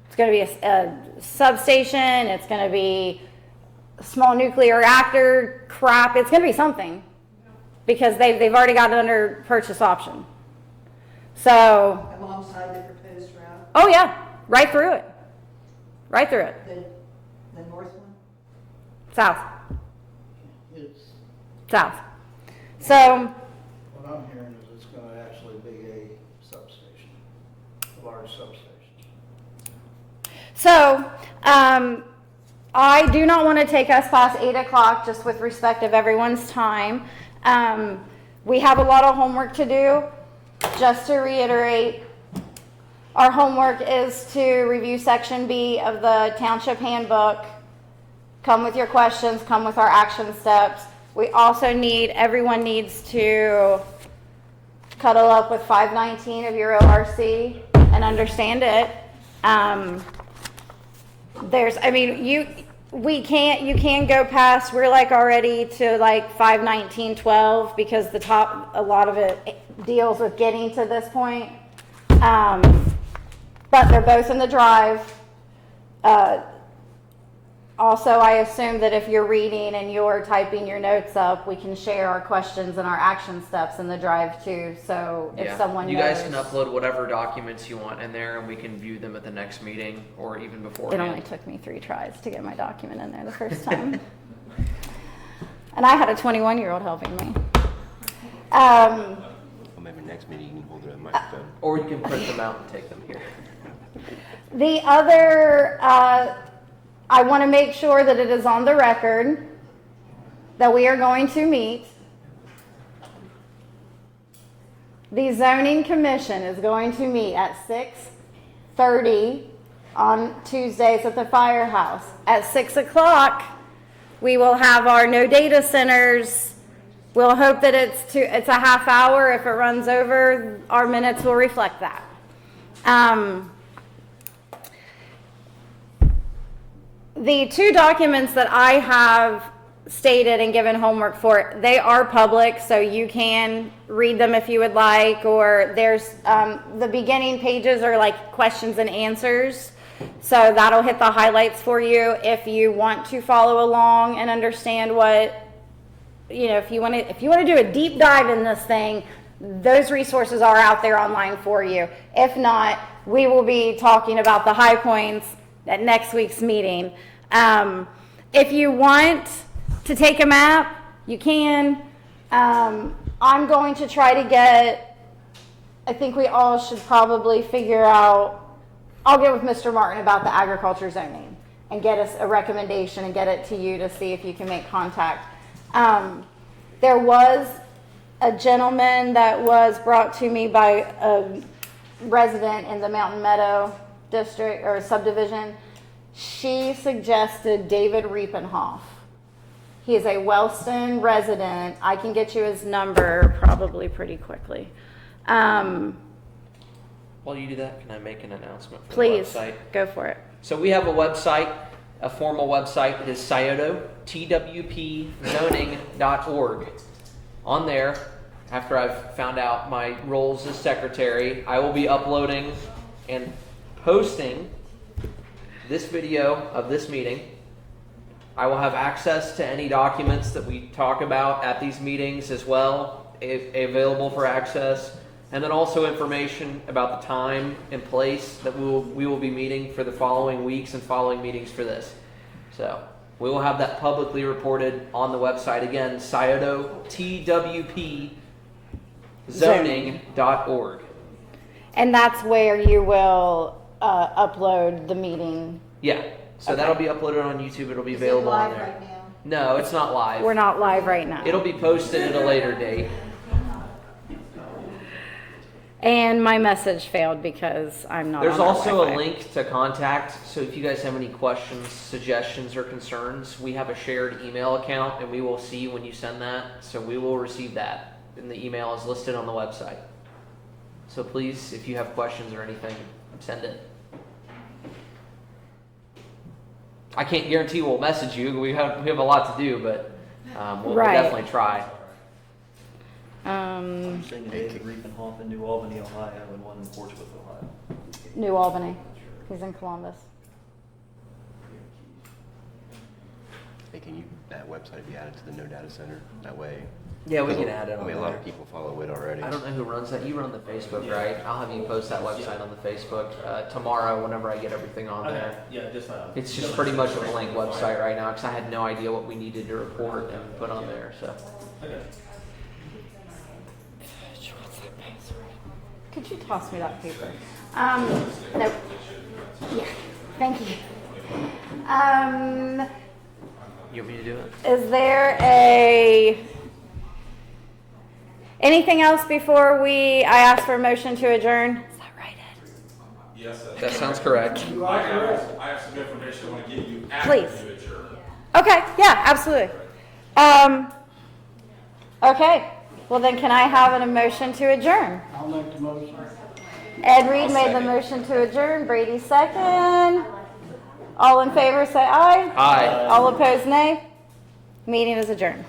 It's going to be a substation. It's going to be a small nuclear reactor crap. It's going to be something, because they've already got it under purchase option. So, Alongside the proposed route, oh yeah, right through it. Right through it. the north one. South. It's, South. So, what I'm hearing is it's gonna actually be a substation, a large substation. So, I do not want to take us past 8 o'clock, just with respect of everyone's time. We have a lot of homework to do. Just to reiterate, our homework is to review Section B of the Township Handbook. Come with your questions, come with our action steps. We also everyone needs to cuddle up with 519 of your ORC and understand it. You can go past, we're like already to like 519.12, because a lot of it deals with getting to this point. But they're both in the drive. Also, I assume that if you're reading and you're typing your notes up, we can share our questions and our action steps in the drive too. So if someone you knows, guys can upload whatever documents you want in there, and we can view them at the next meeting or even before. it only took me 3 tries to get my document in there the first time. And I had a 21-year-old helping me. Well, maybe next meeting you can hold it at microphone. Or you can print them out and take them here. The other, I want to make sure that it is on the record that we are going to meet. The Zoning Commission is going to meet at 6:30 on Tuesdays at the Firehouse. At 6 o'clock, we will have our no data centers. We'll hope that it's a half hour. If it runs over, our minutes will reflect that. The 2 documents that I have stated and given homework for, they are public, so you can read them if you would like, or there's, the beginning pages are like questions and answers, so that'll hit the highlights for you if you want to follow along and understand what, if you want to do a deep dive in this thing, those resources are out there online for you. If not, we will be talking about the high points at next week's meeting. If you want to take a map, you can. I'm going to try to I think we all should probably figure out, I'll get with Mr. Martin about the agriculture zoning and get us a recommendation and get it to you to see if you can make contact. There was a gentleman that was brought to me by a resident in the Mountain Meadow district or subdivision. She suggested David Riepenhoff. He is a Wellston resident. I can get you his number probably pretty quickly. While you do that, can I make an announcement for Please, the website? go for it. So we have a website, a formal website. It is Scioto, TWPzoning.org. On there, after I've found out my roles as secretary, I will be uploading and posting this video of this meeting. I will have access to any documents that we talk about at these meetings as well, available for access. And then also information about the time and place that we will be meeting for the following weeks and following meetings for this. So we will have that publicly reported on the website again, Scioto, TWPzoning.org. And that's where you will upload the meeting. Yeah, so Okay. that'll be uploaded on YouTube. It'll be Is it available on live there. right now? No, it's not live. We're not live right now. It'll be posted at a later date. And my message failed because I'm not There's on our also a Wi-Fi. link to contact, so if you guys have any questions, suggestions, or concerns, we have a shared email account, and we will see when you send that, so we will receive that, and the email is listed on the website. So please, if you have questions or anything, send it. I can't guarantee we'll message you, we have a lot to do, but we'll Right. definitely try. I'm seeing David Riepenhoff in New Albany, Ohio, and one in Portsmouth, Ohio. New Albany. He's in Columbus. Hey, can that website be added to the No Data Center? That way. Yeah, we can add it I on mean, a lot there. of people follow it already. I don't know who runs that. You run the Facebook, right? I'll have you post that website on the Facebook tomorrow whenever I get everything on there. Yeah, just It's just pretty much a blank website right now because I had no idea what we needed to report and put on there. So Okay. Could you toss me that paper? No. Yeah, thank you. you want me to do it? Is there anything else before I ask for a motion to adjourn? Is that right, Ed? Yes, That sounds correct. I have some information I want to give you after Please. you adjourn. Okay, yeah, absolutely. Okay, well then can I have a motion to adjourn? I'll make the motion. Ed Reed made the motion to adjourn, Brady second. All in favor say aye. Aye. All opposed nay. Meeting is adjourned.